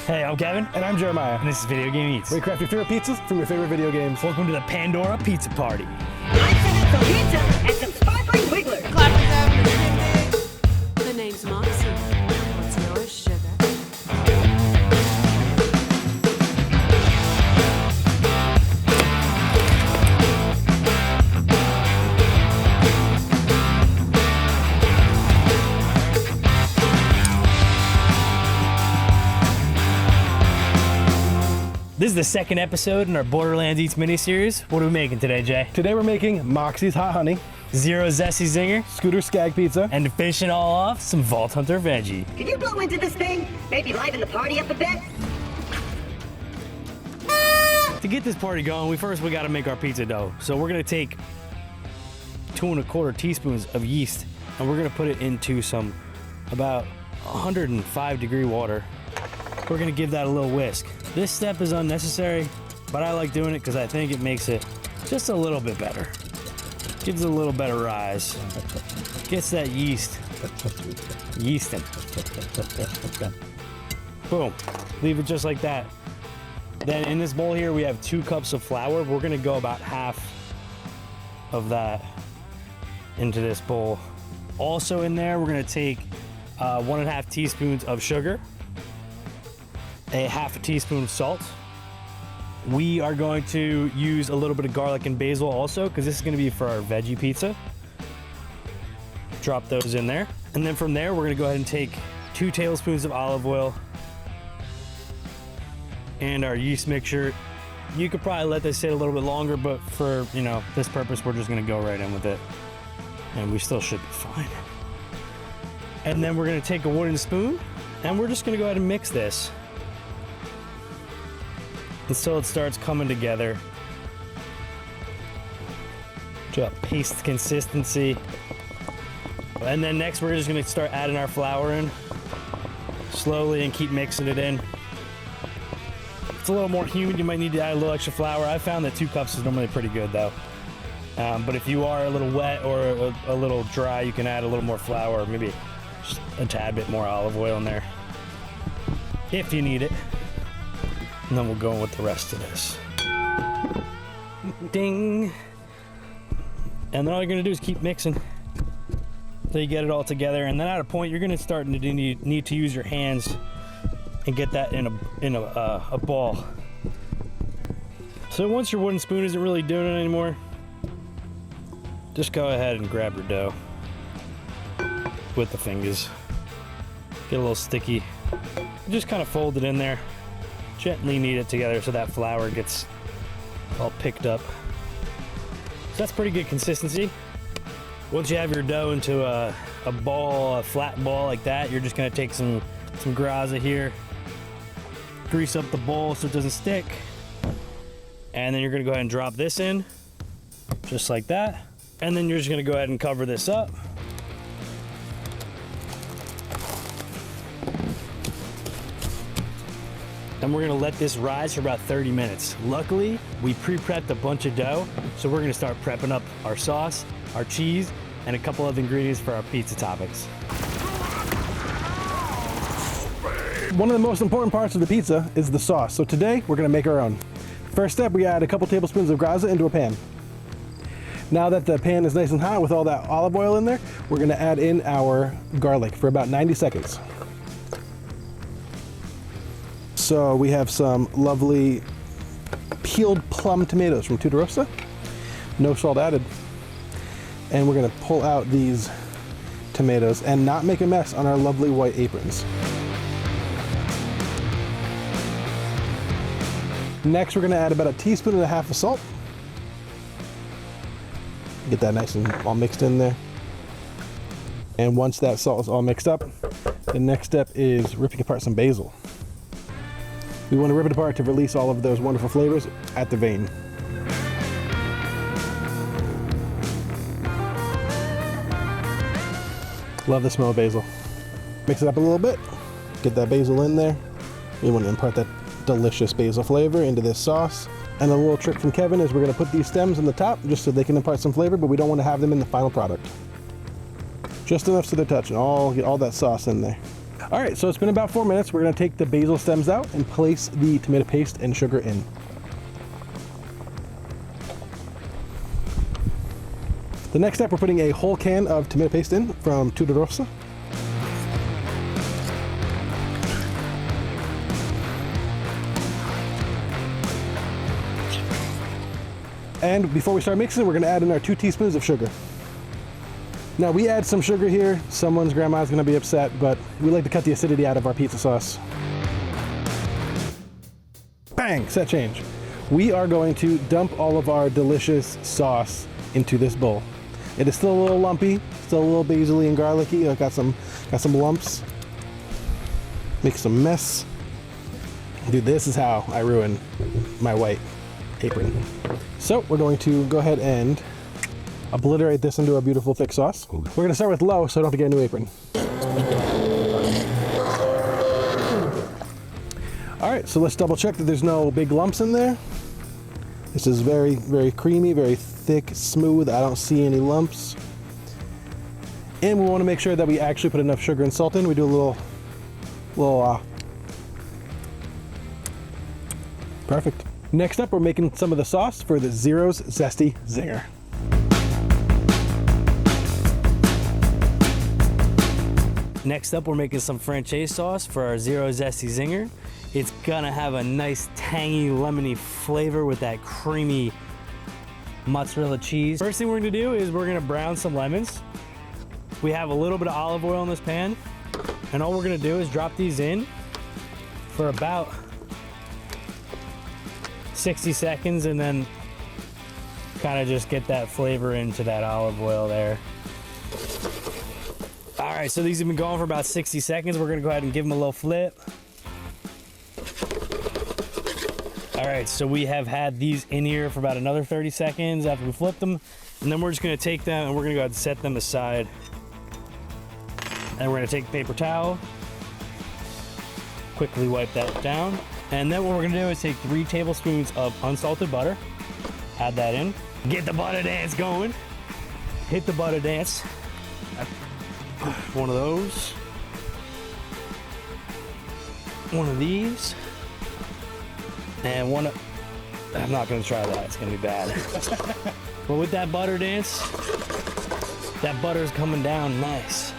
Hey, I'm Kevin. And I'm Jeremiah. And this is Video Game Eats. We craft your favorite pizzas from your favorite video games. Welcome to the Pandora Pizza Party. I sent out some pizza and some sparkling wigglers. The name's Moxxi. What's yours, sugar? This is the second episode in our Borderlands Eats mini-series. What are we making today, Jay? Today we're making Moxxi's Hot Honey, Zero Zesty Zinger, Scooter Skag Pizza, and to finish it all off, some Vault Hunter Veggie. Can you blow into this thing? Maybe liven the party up a bit? To get this party going, we gotta make our pizza dough. So we're gonna take 2 1/4 teaspoons of yeast, and we're gonna put it into some about 105-degree water. We're gonna give that a little whisk. This step is unnecessary, but I like doing it because I think it makes it just a little bit better. Gives it a little better rise. Gets that yeasting. Boom. Leave it just like that. Then in this bowl here, we have 2 cups of flour. We're gonna go about half of that into this bowl. Also in there, we're gonna take 1.5 teaspoons of sugar, a 1/2 teaspoon of salt. We are going to use a little bit of garlic and basil also, because this is gonna be for our veggie pizza. Drop those in there. And then from there, we're gonna go ahead and take 2 tablespoons of olive oil and our yeast mixture. You could probably let this sit a little bit longer, but for, this purpose, we're just gonna go right in with it. And we still should be fine. And then we're gonna take a wooden spoon, and we're just gonna go ahead and mix this until it starts coming together to a paste consistency. And then next we're just gonna start adding our flour in slowly and keep mixing it in. It's a little more humid, you might need to add a little extra flour. I found that 2 cups is normally pretty good though. But if you are a little wet or a little dry, you can add a little more flour, maybe just a tad bit more olive oil in there if you need it. And then we'll go in with the rest of this. Ding. And then all you're gonna do is keep mixing until you get it all together. And then at a point, you're gonna start to need to use your hands and get that in a ball. So once your wooden spoon isn't really doing it anymore, just go ahead and grab your dough with the fingers. Get a little sticky. Just kind of fold it in there. Gently knead it together so that flour gets all picked up. So that's pretty good consistency. Once you have your dough into a ball, a flat ball like that, you're just gonna take some graza here, grease up the bowl so it doesn't stick, and then you're gonna go ahead and drop this in, just like that. And then you're just gonna go ahead and cover this up. And we're gonna let this rise for about 30 minutes. Luckily, we pre-prepped a bunch of dough, so we're gonna start prepping up our sauce, our cheese, and a couple of ingredients for our pizza toppings. One of the most important parts of the pizza is the sauce. So today, we're gonna make our own. First step, we add a couple tablespoons of graza into a pan. Now that the pan is nice and hot with all that olive oil in there, we're gonna add in our garlic for about 90 seconds. So we have some lovely peeled plum tomatoes from Tuderosa. No salt added. And we're gonna pull out these tomatoes and not make a mess on our lovely white aprons. Next, we're gonna add about 1.5 teaspoons of salt. Get that nice and all mixed in there. And once that salt is all mixed up, the next step is ripping apart some basil. We want to rip it apart to release all of those wonderful flavors at the vein. Love the smell of basil. Mix it up a little bit. Get that basil in there. We want to impart that delicious basil flavor into this sauce. And a little trick from Kevin is we're going to put these stems on the top just so they can impart some flavor, but we don't want to have them in the final product. Just enough so they're touching, get all that sauce in there. All right, so it's been about 4 minutes. We're gonna take the basil stems out and place the tomato paste and sugar in. The next step, we're putting a whole can of tomato paste in from Rossa. And before we start mixing, we're gonna add in our 2 teaspoons of sugar. Now we add some sugar here. Someone's grandma's gonna be upset, but we like to cut the acidity out of our pizza sauce. Bang, set change. We are going to dump all of our delicious sauce into this bowl. It is still a little lumpy, still a little basil-y and garlicky. I got some lumps. Make some mess. Dude, this is how I ruin my white apron. So we're going to go ahead and obliterate this into a beautiful thick sauce. We're gonna start with low so I don't have to get a new apron. All right, so let's double check that there's no big lumps in there. This is very, very creamy, very thick, smooth. I don't see any lumps. And we wanna make sure that we actually put enough sugar and salt in. We do a little perfect. Next up, we're making some of the sauce for the Zero's Zesty Zinger. Next up, we're making some Francese sauce for our Zero Zesty Zinger. It's gonna have a nice tangy, lemony flavor with that creamy mozzarella cheese. First thing we're gonna do is we're gonna brown some lemons. We have a little bit of olive oil in this pan, and all we're gonna do is drop these in for about 60 seconds and then kind of just get that flavor into that olive oil there. All right, so these have been going for about 60 seconds. We're gonna go ahead and give them a little flip. All right, so we have had these in here for about another 30 seconds after we flipped them. And then we're just gonna take them and we're gonna go ahead and set them aside. And we're gonna take a paper towel, quickly wipe that down. And then what we're gonna do is take 3 tablespoons of unsalted butter, add that in, get the butter dance going, hit the butter dance. One of those, one of these, and one of, I'm not gonna try that, it's gonna be bad. But with that butter dance, that butter is coming down nice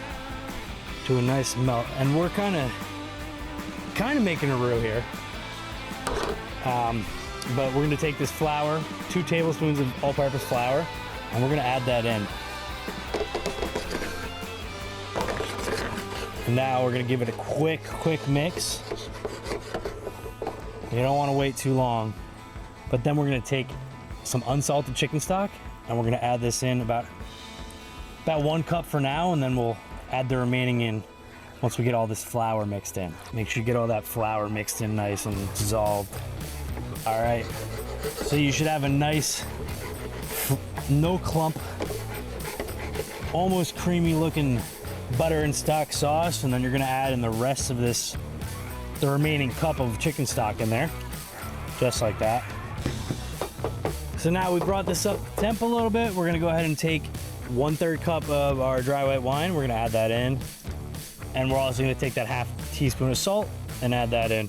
to a nice melt. And we're kind of making a roux here. But we're gonna take this flour, 2 tablespoons of all-purpose flour, and we're gonna add that in. And now we're gonna give it a quick mix. You don't wanna wait too long. But then we're gonna take some unsalted chicken stock, and we're gonna add this in about 1 cup for now, and then we'll add the remaining in once we get all this flour mixed in. Make sure you get all that flour mixed in nice and dissolved. All right, so you should have a nice, no clump, almost creamy looking butter and stock sauce, and then you're gonna add in the rest of this, the remaining cup of chicken stock in there, just like that. So now we brought this up temp a little bit. We're gonna go ahead and take 1/3 cup of our dry white wine. We're gonna add that in. And we're also gonna take that half teaspoon of salt and add that in.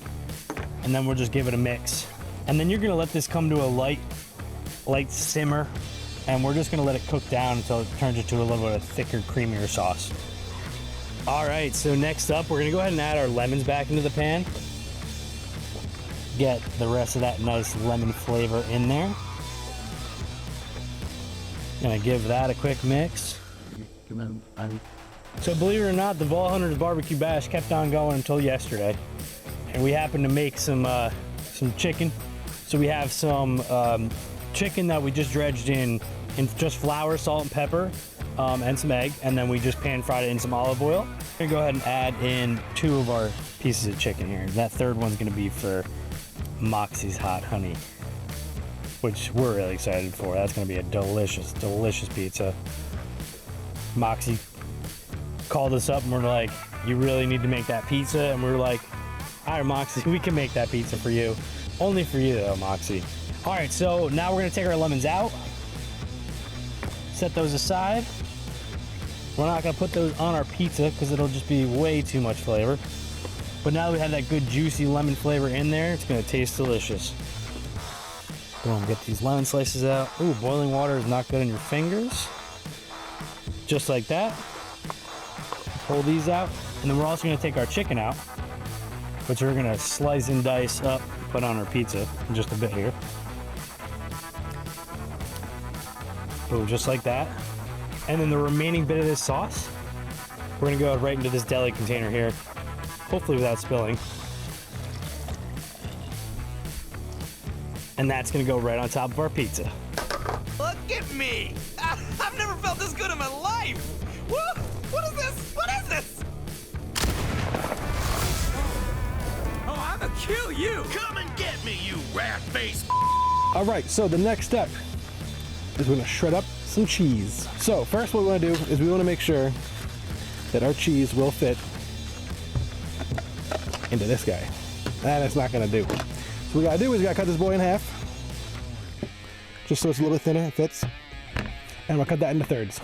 And then we'll just give it a mix. And then you're gonna let this come to a light simmer. And we're just gonna let it cook down until it turns into a little bit of thicker, creamier sauce. All right, so next up, we're gonna go ahead and add our lemons back into the pan. Get the rest of that nice lemon flavor in there. Gonna give that a quick mix. So believe it or not, the Vol Hunters barbecue bash kept on going until yesterday. And we happened to make some chicken. So we have some chicken that we just dredged in just flour, salt, and pepper, and some egg. And then we just pan fried it in some olive oil. We're gonna go ahead and add in 2 of our pieces of chicken here. That third one's gonna be for Moxxi's Hot Honey, which we're really excited for. That's gonna be a delicious, delicious pizza. Moxxi called us up and we're like, you really need to make that pizza. And we were like, all right, Moxxi, we can make that pizza for you. Only for you though, Moxxi. All right, so now we're gonna take our lemons out, set those aside. We're not gonna put those on our pizza because it'll just be way too much flavor. But now that we have that good juicy lemon flavor in there, it's gonna taste delicious. Boom, get these lemon slices out. Ooh, boiling water is not good on your fingers. Just like that. Pull these out. And then we're also gonna take our chicken out, which we're gonna slice and dice up, put on our pizza in just a bit here. Boom, just like that. And then the remaining bit of this sauce, we're gonna go right into this deli container here, hopefully without spilling. And that's gonna go right on top of our pizza. Look at me! I've never felt this good in my life! What? What is this? What is this? Oh, I'm gonna kill you! Come and get me, you rat face! All right, so the next step is we're gonna shred up some cheese. So first what we wanna do is we wanna make sure that our cheese will fit into this guy. And it's not gonna do. So what we gotta do is we gotta cut this boy in half, just so it's a little bit thinner, it fits. And we'll cut that into thirds,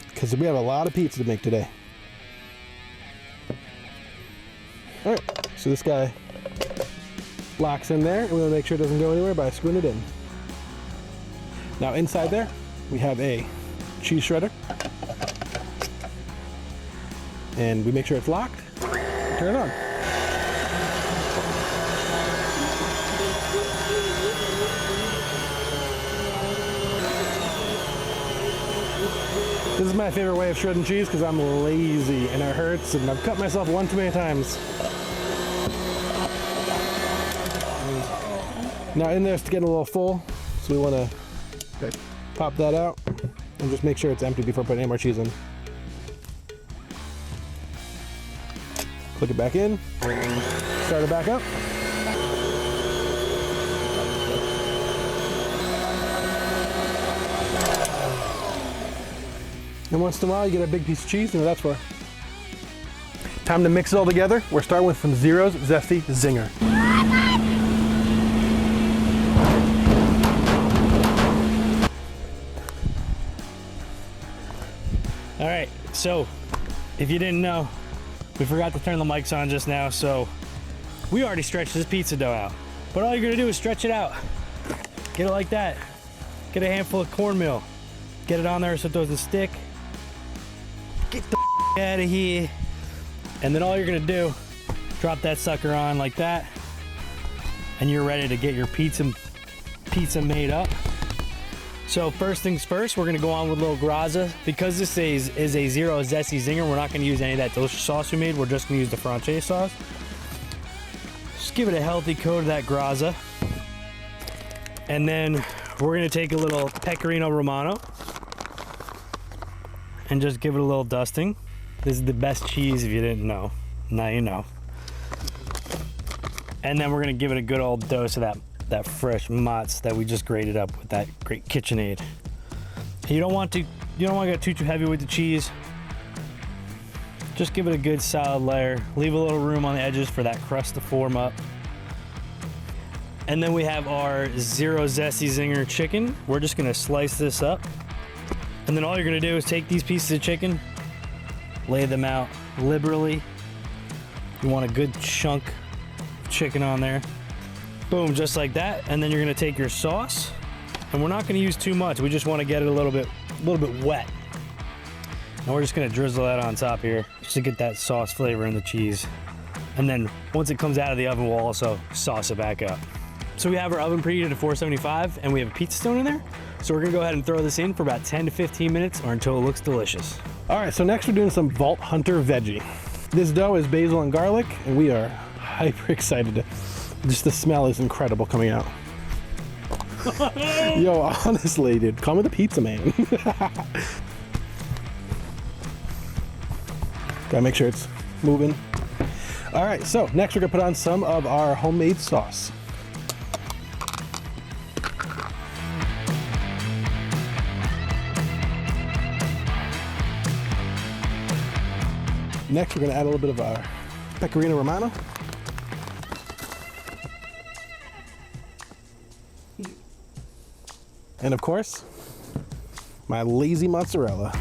because we have a lot of pizza to make today. All right, so this guy locks in there, and we wanna make sure it doesn't go anywhere by screwing it in. Now inside there, we have a cheese shredder. And we make sure it's locked, turn it on. This is my favorite way of shredding cheese because I'm lazy and it hurts and I've cut myself one too many times. Now in there it's getting a little full, so we want to pop that out and just make sure it's empty before putting any more cheese in. Click it back in, start it back up. And once in a while you get a big piece of cheese, and that's for. Time to mix it all together. We're starting with some Zero's Zesty Zinger. All right, so if you didn't know, we forgot to turn the mics on just now, so we already stretched this pizza dough out. But all you're gonna do is stretch it out. Get it like that. Get a handful of cornmeal. Get it on there so it doesn't stick. Get the out of here. And then all you're gonna do, drop that sucker on like that, and you're ready to get your pizza made up. So first things first, we're gonna go on with a little grazza. Because this is a Zero Zesty Zinger, we're not gonna use any of that delicious sauce we made. We're just gonna use the franchise sauce. Just give it a healthy coat of that grazza. And then we're gonna take a little pecorino romano and just give it a little dusting. This is the best cheese if you didn't know. Now you know. And then we're gonna give it a good old dose of that fresh Mozz that we just grated up with that great KitchenAid. You don't want to get too heavy with the cheese. Just give it a good solid layer. Leave a little room on the edges for that crust to form up. And then we have our Zero Zesty Zinger chicken. We're just gonna slice this up. And then all you're gonna do is take these pieces of chicken, lay them out liberally. You want a good chunk of chicken on there. Boom, just like that. And then you're gonna take your sauce, and we're not gonna use too much. We just wanna get it a little bit wet. And we're just gonna drizzle that on top here, just to get that sauce flavor in the cheese. And then once it comes out of the oven, we'll also sauce it back up. So we have our oven preheated to 475, and we have a pizza stone in there. So we're gonna go ahead and throw this in for about 10 to 15 minutes or until it looks delicious. All right, so next we're doing some Vault Hunter Veggie. This dough is basil and garlic, and we are hyper excited. Just the smell is incredible coming out. Yo, honestly, dude, call me the pizza man. Gotta make sure it's moving. All right, so next we're gonna put on some of our homemade sauce. Next, we're gonna add a little bit of our pecorino romano. And of course, my lazy mozzarella.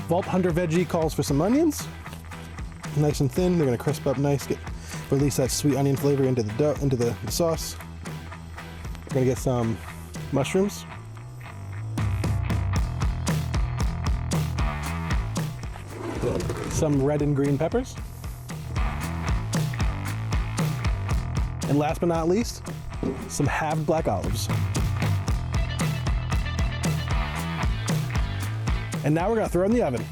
Vault Hunter Veggie calls for some onions. Nice and thin. They're gonna crisp up nice, release that sweet onion flavor into the dough, into the sauce. We're gonna get some mushrooms. Some red and green peppers. And last but not least, some halved black olives. And now we're gonna throw it in the oven.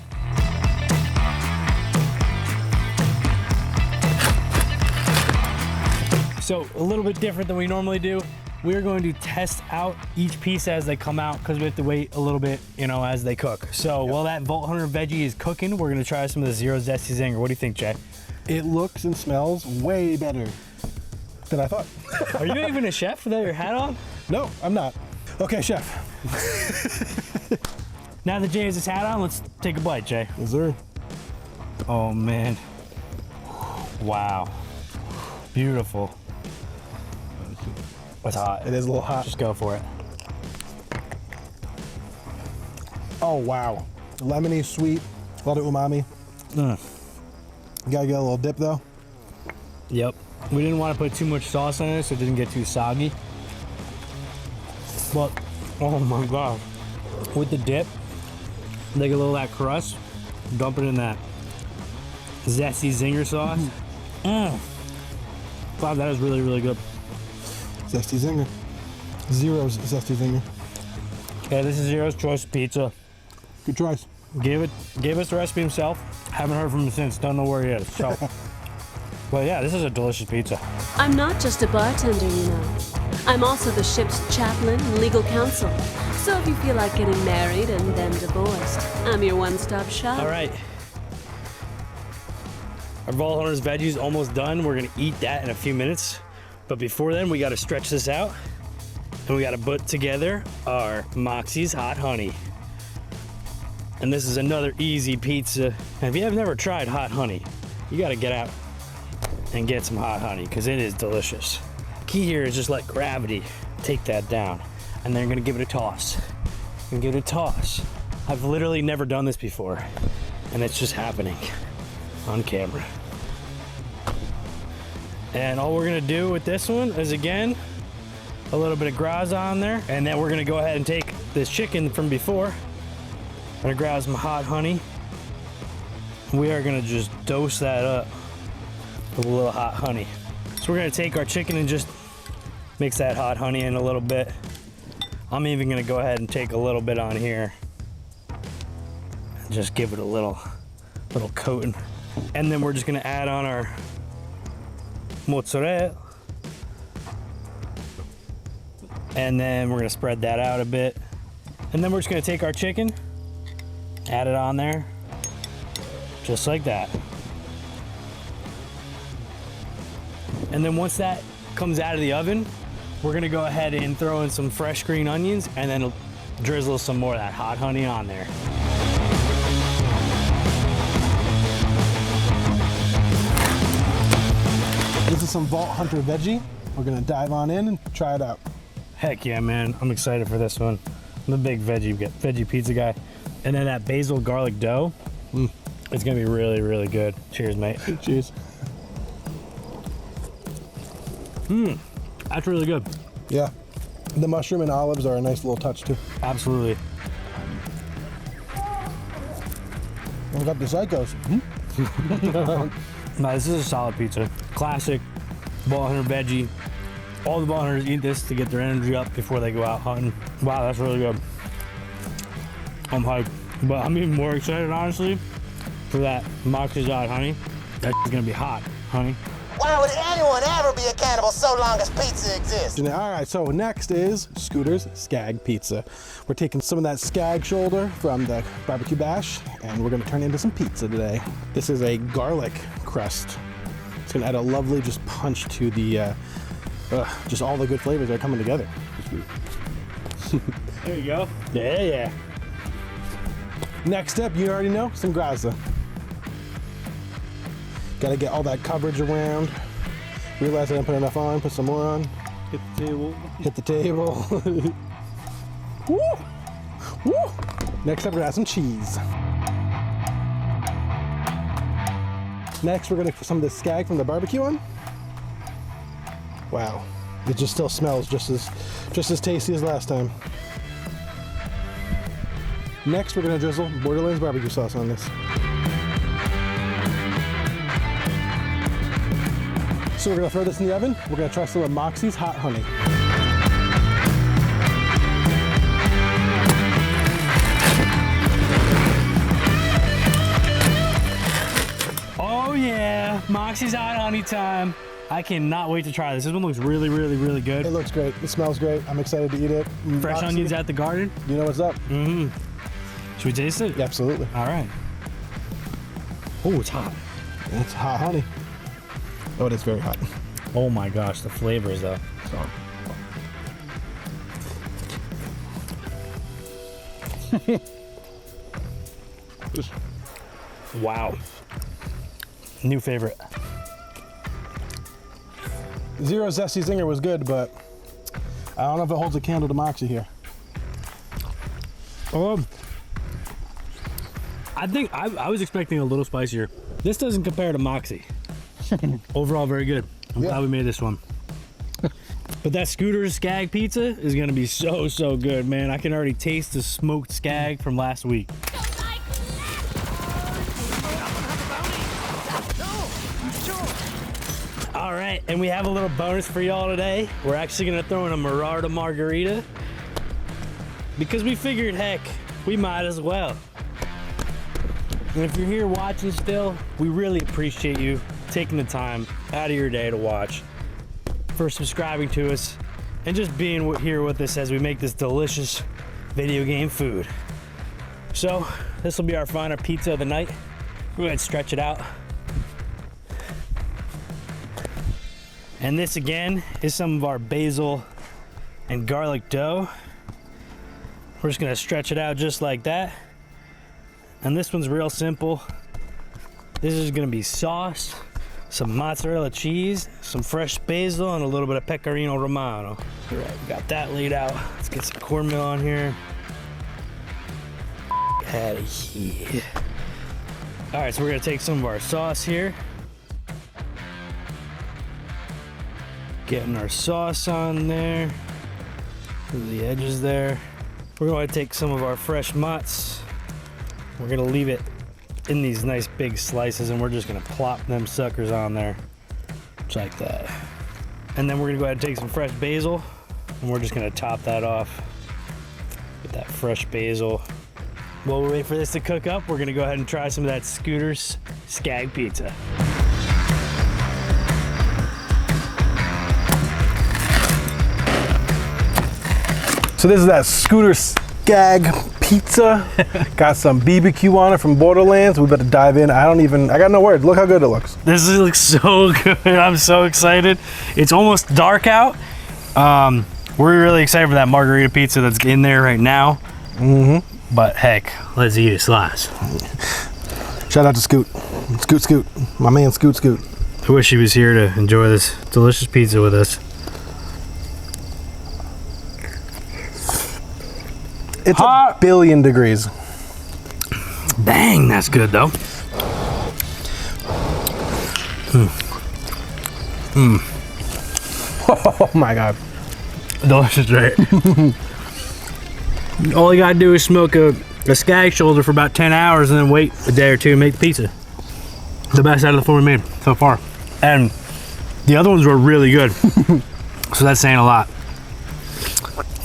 So a little bit different than we normally do. We're going to test out each piece as they come out because we have to wait a little bit, you know, as they cook. So while that Vault Hunter Veggie is cooking, we're gonna try some of the Zero Zesty Zinger. What do you think, Jay? It looks and smells way better than I thought. Are you even a chef without your hat on? No, I'm not. Okay, chef. Now that Jay has his hat on, let's take a bite, Jay. Yes, sir. Oh man. Wow. Beautiful. It's hot. It is a little hot. Just go for it. Oh, wow. Lemony, sweet, a lot of umami. Gotta get a little dip though. Yep. We didn't want to put too much sauce on it so it didn't get too soggy. But, oh my God. With the dip, take a little of that crust, dump it in that Zesty Zinger sauce. Wow, that is really, really good. Zesty Zinger. Zero's Zesty Zinger. Yeah, this is Zero's Choice Pizza. Good choice. Gave us the recipe himself. Haven't heard from him since. Don't know where he is. So, but yeah, this is a delicious pizza. I'm not just a bartender, you know. I'm also the ship's chaplain and legal counsel. So if you feel like getting married and then divorced, I'm your one-stop shop. All right. Our Vault Hunter's Veggie is almost done. We're gonna eat that in a few minutes. But before then, we gotta stretch this out and we gotta put together our Moxxi's Hot Honey. And this is another easy pizza. And if you have never tried hot honey, you gotta get out and get some hot honey because it is delicious. Key here is just let gravity take that down. And then you're gonna give it a toss. You're gonna give it a toss. I've literally never done this before. And it's just happening on camera. And all we're gonna do with this one is, again, a little bit of graza on there. And then we're gonna go ahead and take this chicken from before. I'm gonna grab some hot honey. We are gonna just dose that up with a little hot honey. So we're gonna take our chicken and just mix that hot honey in a little bit. I'm even gonna go ahead and take a little bit on here and just give it a little coating. And then we're just gonna add on our mozzarella. And then we're gonna spread that out a bit. And then we're just gonna take our chicken, add it on there, just like that. And then once that comes out of the oven, we're gonna go ahead and throw in some fresh green onions and then drizzle some more of that hot honey on there. This is some Vault Hunter Veggie. We're gonna dive on in and try it out. Heck yeah, man. I'm excited for this one. I'm a big veggie pizza guy. And then that basil garlic dough, it's gonna be really, really good. Cheers, mate. Cheers. That's really good. Yeah. The mushroom and olives are a nice little touch too. Absolutely. We got the psychos. No, this is a solid pizza. Classic Vault Hunter Veggie. All the Vault Hunters eat this to get their energy up before they go out hunting. Wow, that's really good. I'm hyped. But I'm even more excited, honestly, for that Moxxi's Hot Honey. That's gonna be hot, honey. Why would anyone ever be a cannibal so long as pizza exists? All right, so next is Scooter's Skag Pizza. We're taking some of that Skag shoulder from the barbecue bash, and we're gonna turn it into some pizza today. This is a garlic crust. It's gonna add a lovely just punch to the, just all the good flavors that are coming together. There you go. Yeah. Next up, you already know, some graza. Gotta get all that coverage around. Realize I didn't put enough on, put some more on. Hit the table. Hit the table. Woo! Woo! Next up, we're gonna add some cheese. Next, we're gonna put some of the Skag from the barbecue on. Wow, it just still smells just as tasty as last time. Next, we're gonna drizzle Borderlands barbecue sauce on this. So we're gonna throw this in the oven. We're gonna try some of Moxxi's hot honey. Oh yeah, Moxxi's hot honey time. I cannot wait to try this. This one looks really, really, really good. It looks great. It smells great. I'm excited to eat it. Fresh Moxxi, onions at the garden. You know what's up? Mm-hmm. Should we taste it? Yeah, absolutely. All right. Oh, it's hot. It's hot honey. Oh, it is very hot. Oh my gosh, the flavors though. Wow. New favorite. Zero Zesty Zinger was good, but I don't know if it holds a candle to Moxxi here. I think I was expecting a little spicier. This doesn't compare to Moxxi. Overall, very good. I'm glad we made this one. But that Scooter's Skag Pizza is gonna be so, so good, man. I can already taste the smoked Skag from last week. All right, and we have a little bonus for y'all today. We're actually gonna throw in a Marauder margarita because we figured, heck, we might as well. And if you're here watching still, we really appreciate you taking the time out of your day to watch, for subscribing to us, and just being here with us as we make this delicious video game food. So this will be our final pizza of the night. Go ahead and stretch it out. And this again is some of our basil and garlic dough. We're just gonna stretch it out just like that. And this one's real simple. This is gonna be sauce, some mozzarella cheese, some fresh basil, and a little bit of pecorino romano. All right, we got that laid out. Let's get some cornmeal on here. Out of here. All right, so we're gonna take some of our sauce here. Getting our sauce on there, to the edges there. We're going to take some of our fresh mozz. We're going to leave it in these nice big slices, and we're just going to plop them suckers on there, just like that. And then we're going to go ahead and take some fresh basil, and we're just going to top that off with that fresh basil. While we wait for this to cook up, we're going to go ahead and try some of that Scooter's Skag Pizza. So this is that Scooter Skag Pizza. Got some BBQ on it from Borderlands. We better dive in. I got no words. Look how good it looks. This looks so good. I'm so excited. It's almost dark out. We're really excited for that margarita pizza that's in there right now. Mm-hmm. But heck, let's eat a slice. Shout out to Scoot. Scoot. My man Scoot. I wish he was here to enjoy this delicious pizza with us. It's hot. 1 billion degrees. Dang, that's good though. Oh my God. Delicious, right? All you gotta do is smoke a Skag shoulder for about 10 hours and then wait a day or two and make the pizza. The best out of the 4 we made so far. And the other ones were really good. So that's saying a lot.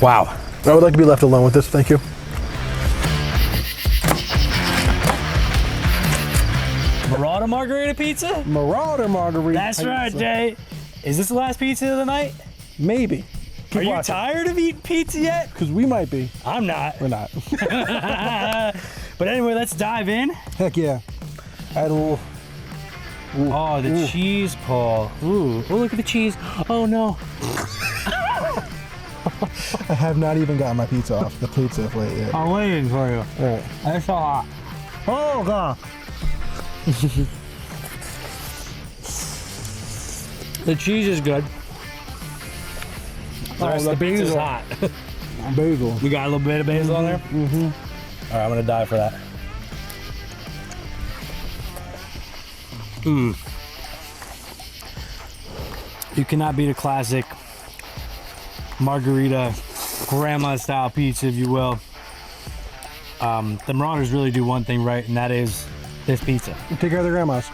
Wow. I would like to be left alone with this, thank you. Marauder margarita pizza? Marauder margarita That's pizza. right, Jay. Is this the last pizza of the night? Maybe. Are you tired of eating pizza yet? Because we might be. I'm not. We're not. But anyway, let's dive in. Heck yeah. I had a little... Oh, the cheese, Paul. Ooh, oh, look at the cheese. Oh, no. I have not even gotten my pizza off the pizza plate yet. I'm waiting for you. All right. It's so hot. Oh, God. The cheese is good. The rest of the pizza's hot. Basil. You got a little bit of basil on there? Mm-hmm. All right, I'm gonna die for that. You cannot beat a classic margarita, grandma-style pizza, if you will. The Marauders really do one thing right, and that is this pizza. Take care of their grandmas.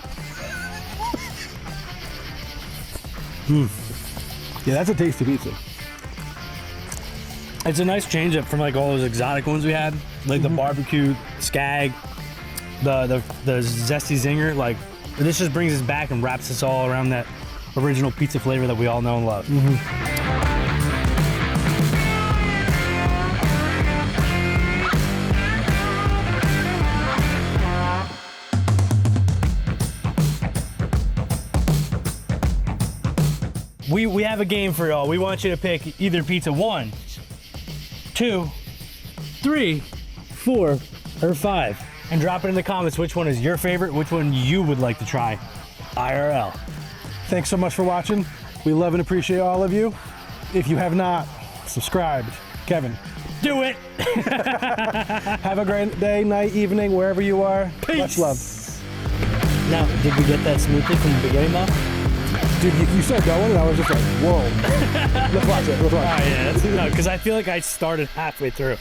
Yeah, that's a tasty pizza. It's a nice change up from like all those exotic ones we had, like the barbecue Skag, the Zesty Zinger. Like this just brings us back and wraps us all around that original pizza flavor that we all know and love. We have a game for y'all. We want you to pick either pizza 1, 2, 3, 4, or 5. And drop it in the comments which one is your favorite, which one you would like to try IRL. Thanks so much for watching. We love and appreciate all of you. If you have not subscribed, Kevin, Do it! have a great day, night, evening, wherever you are. Much love. Now, did we get that smoothly from the beginning though? Dude, you started going and I was just like, whoa. Let's watch it. Let's watch it. Oh yeah, no, because I feel like I started halfway through.